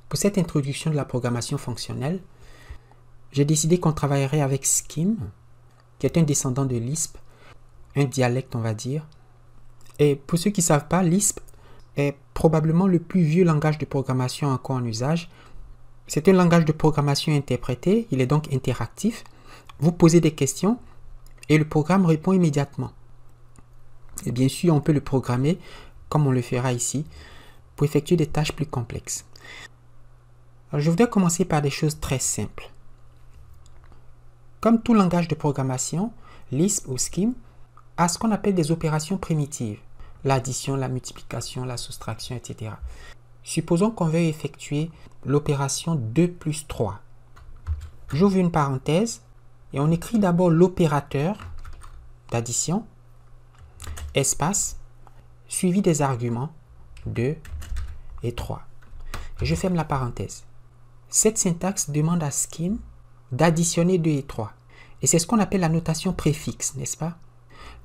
Pour cette introduction de la programmation fonctionnelle, j'ai décidé qu'on travaillerait avec Scheme, qui est un descendant de Lisp, un dialecte on va dire. Et pour ceux qui ne savent pas, Lisp est probablement le plus vieux langage de programmation encore en usage. C'est un langage de programmation interprété, il est donc interactif. Vous posez des questions et le programme répond immédiatement. Et bien sûr, on peut le programmer, comme on le fera ici, pour effectuer des tâches plus complexes. Alors, je voudrais commencer par des choses très simples. Comme tout langage de programmation, Lisp ou Scheme a ce qu'on appelle des opérations primitives. L'addition, la multiplication, la soustraction, etc. Supposons qu'on veuille effectuer l'opération 2 plus 3. J'ouvre une parenthèse et on écrit d'abord l'opérateur d'addition, espace, suivi des arguments 2 et 3. Et je ferme la parenthèse. Cette syntaxe demande à Scheme d'additionner 2 et 3. Et c'est ce qu'on appelle la notation préfixe, n'est-ce pas?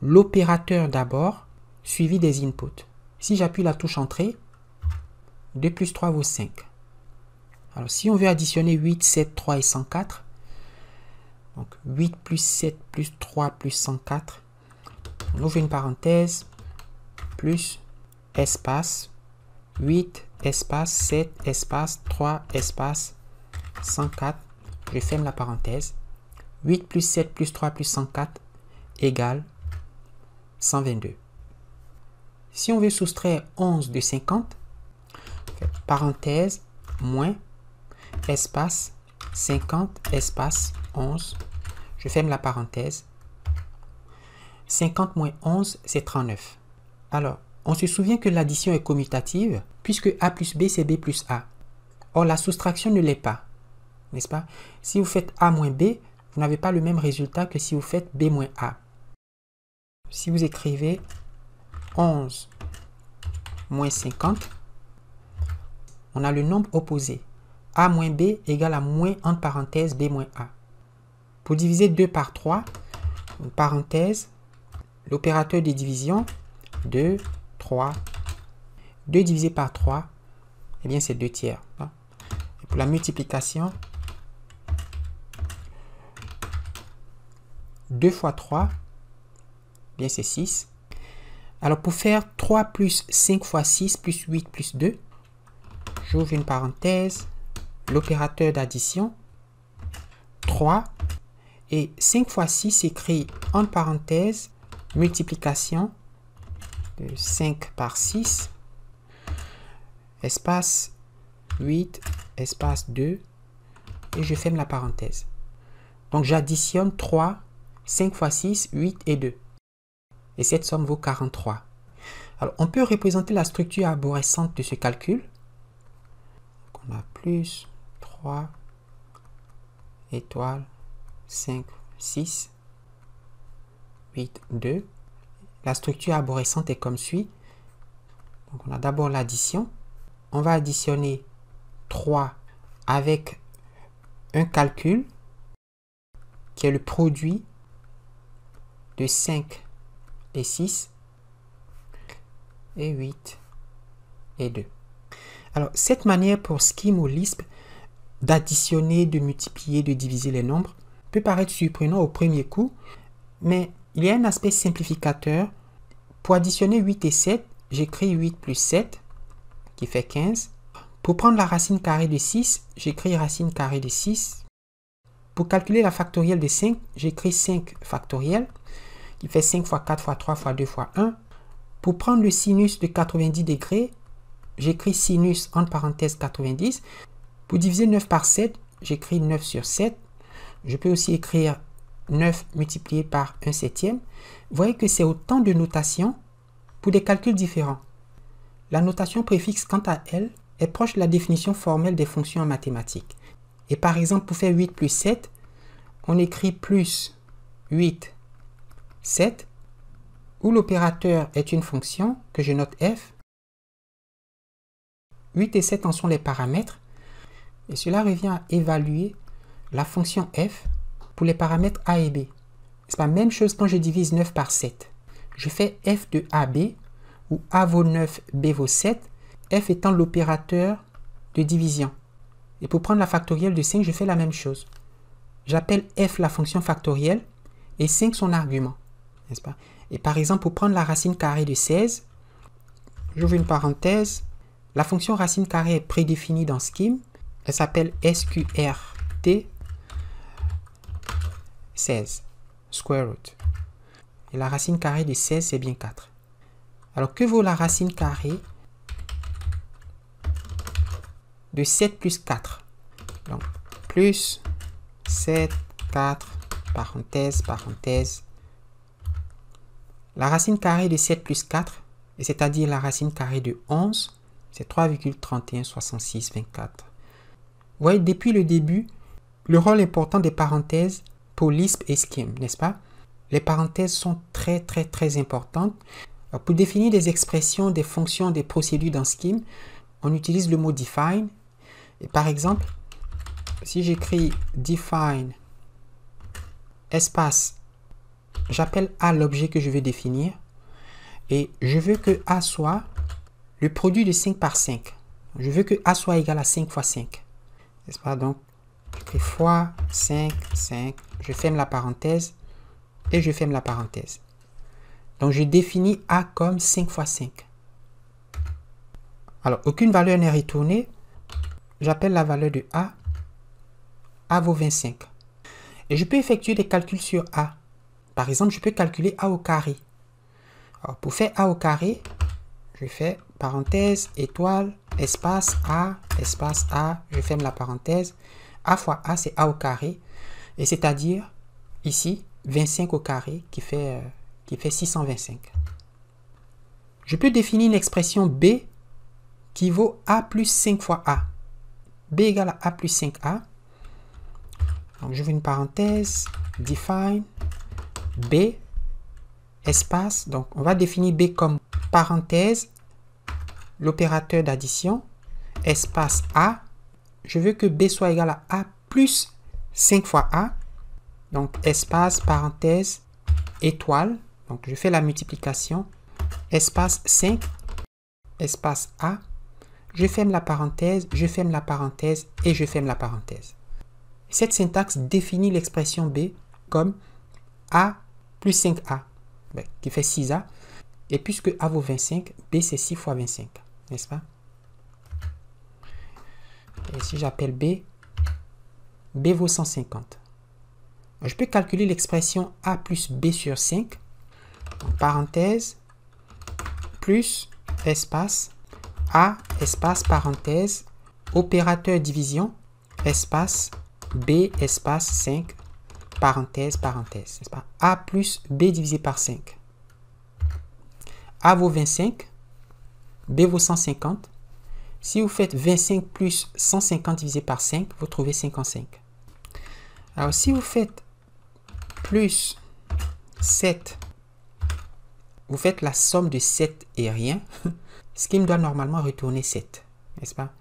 L'opérateur d'abord, suivi des inputs. Si j'appuie la touche Entrée, 2 plus 3 vaut 5. Alors si on veut additionner 8, 7, 3 et 104, donc 8 plus 7 plus 3 plus 104, on ouvre une parenthèse, plus, espace, 8, espace, 7, espace, 3, espace, 104, je ferme la parenthèse, 8 plus 7 plus 3 plus 104 égale 122. Si on veut soustraire 11 de 50, parenthèse, moins, espace, 50, espace, 11, je ferme la parenthèse, 50 moins 11, c'est 39. Alors, on se souvient que l'addition est commutative, puisque A plus B, c'est B plus A. Or, la soustraction ne l'est pas, n'est-ce pas? Si vous faites A moins B, vous n'avez pas le même résultat que si vous faites B moins A. Si vous écrivez 11 moins 50, on a le nombre opposé. A moins B égale à moins entre parenthèses B moins A. Pour diviser 2 par 3, parenthèse, l'opérateur de division, 2, 3. 2 divisé par 3, eh bien c'est 2 tiers. Et pour la multiplication, 2 fois 3, eh bien c'est 6. Alors pour faire 3 plus 5 fois 6 plus 8 plus 2, j'ouvre une parenthèse, l'opérateur d'addition, 3, et 5 fois 6 s'écrit entre parenthèses, multiplication de 5 par 6, espace 8, espace 2, et je ferme la parenthèse. Donc j'additionne 3, 5 fois 6, 8 et 2. Et cette somme vaut 43. Alors on peut représenter la structure arborescente de ce calcul. Donc, on a plus 3, étoile, 5, 6, 8, 2. La structure arborescente est comme suit. Donc on a d'abord l'addition. On va additionner 3 avec un calcul qui est le produit de 5 et 6 et 8 et 2. Alors cette manière pour Scheme ou Lisp d'additionner, de multiplier, de diviser les nombres peut paraître surprenant au premier coup, mais il y a un aspect simplificateur. Pour additionner 8 et 7, j'écris 8 plus 7, qui fait 15. Pour prendre la racine carrée de 6, j'écris racine carrée de 6. Pour calculer la factorielle de 5, j'écris 5 factoriel, qui fait 5 fois 4 fois 3 fois 2 fois 1. Pour prendre le sinus de 90 degrés, j'écris sinus entre parenthèses 90. Pour diviser 9 par 7, j'écris 9 sur 7. Je peux aussi écrire 9 multiplié par 1 septième. Vous voyez que c'est autant de notations pour des calculs différents. La notation préfixe, quant à elle, est proche de la définition formelle des fonctions en mathématiques. Et par exemple, pour faire 8 plus 7, on écrit plus 8, 7, où l'opérateur est une fonction que je note f. 8 et 7 en sont les paramètres. Et cela revient à évaluer la fonction f pour les paramètres a et b. C'est la même chose quand je divise 9 par 7. Je fais f de ab, où a vaut 9, b vaut 7, f étant l'opérateur de division. Et pour prendre la factorielle de 5, je fais la même chose. J'appelle f la fonction factorielle et 5 son argument. N'est-ce pas? Et par exemple, pour prendre la racine carrée de 16, j'ouvre une parenthèse. La fonction racine carrée est prédéfinie dans Scheme. Elle s'appelle sqrt 16, square root. Et la racine carrée de 16, c'est bien 4. Alors, que vaut la racine carrée de 7 plus 4? Donc, plus 7, 4, parenthèse, parenthèse. La racine carrée de 7 plus 4, c'est-à-dire la racine carrée de 11, c'est 3,316624. Vous voyez, depuis le début, le rôle important des parenthèses pour Lisp et Scheme, n'est-ce pas? Les parenthèses sont très importantes. Alors, pour définir des expressions, des fonctions, des procédures dans Scheme, on utilise le mot define. Et par exemple, si j'écris define espace, j'appelle A l'objet que je veux définir et je veux que A soit le produit de 5 par 5. Je veux que A soit égal à 5 fois 5. N'est-ce pas? Donc, j'écris fois 5, 5, je ferme la parenthèse et je ferme la parenthèse. Donc, je définis A comme 5 fois 5. Alors, aucune valeur n'est retournée. J'appelle la valeur de A. A vaut 25. Et je peux effectuer des calculs sur A. Par exemple, je peux calculer A au carré. Alors, pour faire A au carré, je fais parenthèse, étoile, espace A, je ferme la parenthèse. A fois A, c'est A au carré. Et c'est-à-dire, ici, 25 au carré qui fait 625. Je peux définir une expression B qui vaut A plus 5 fois A. B égale à A plus 5A. Donc, j'ouvre une parenthèse, define, B, espace. Donc, on va définir B comme parenthèse, l'opérateur d'addition, espace A. Je veux que B soit égal à A plus 5 fois A. Donc, espace, parenthèse, étoile. Donc, je fais la multiplication. Espace 5, espace A. Je ferme la parenthèse, je ferme la parenthèse et je ferme la parenthèse. Cette syntaxe définit l'expression B comme A plus 5A, qui fait 6A. Et puisque A vaut 25, B c'est 6 fois 25, n'est-ce pas? Et si j'appelle B, B vaut 150. Je peux calculer l'expression A plus B sur 5, donc, parenthèse, plus, espace, A, espace, parenthèse, opérateur division, espace, B, espace, 5, parenthèse, parenthèse, n'est-ce pas? A plus B divisé par 5. A vaut 25, B vaut 150. Si vous faites 25 plus 150 divisé par 5, vous trouvez 55. Alors, si vous faites plus 7, vous faites la somme de 7 et rien, Scheme doit normalement retourner 7, n'est-ce pas?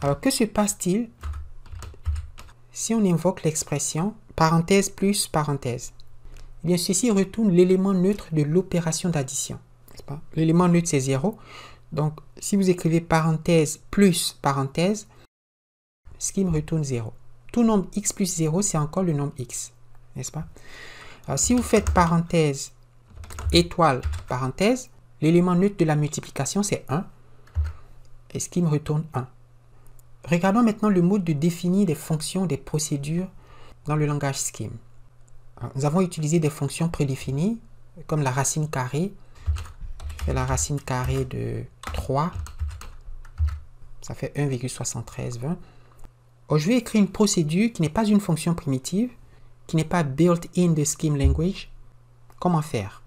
Alors, que se passe-t-il si on invoque l'expression parenthèse plus parenthèse? Eh bien, ceci retourne l'élément neutre de l'opération d'addition. L'élément neutre, c'est 0. Donc, si vous écrivez parenthèse plus parenthèse, Scheme retourne 0. Tout nombre x plus 0, c'est encore le nombre x, n'est-ce pas? Alors, si vous faites parenthèse, étoile, parenthèse, l'élément neutre de la multiplication, c'est 1. Et Scheme retourne 1. Regardons maintenant le mode de définir des fonctions, des procédures dans le langage Scheme. Alors, nous avons utilisé des fonctions prédéfinies, comme la racine carrée. Je fais la racine carrée de 3. Ça fait 1,7320. Je vais écrire une procédure qui n'est pas une fonction primitive, qui n'est pas built in the Scheme language. Comment faire?